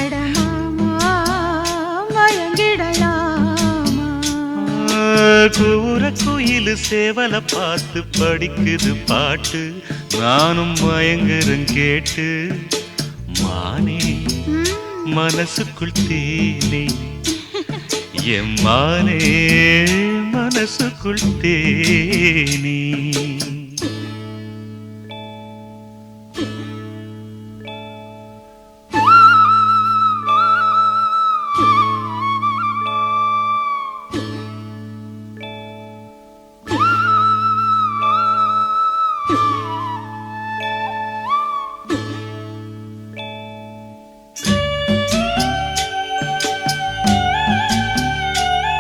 அடமாமா மயங்கிடலாமா கூற குயிலு சேவல பார்த்து படிக்குது பாட்டு நானும் மயங்குறேன் கேட்டு மானே மனசுக்குள் தேனே எம்மானே மனசுக்குள் தேனே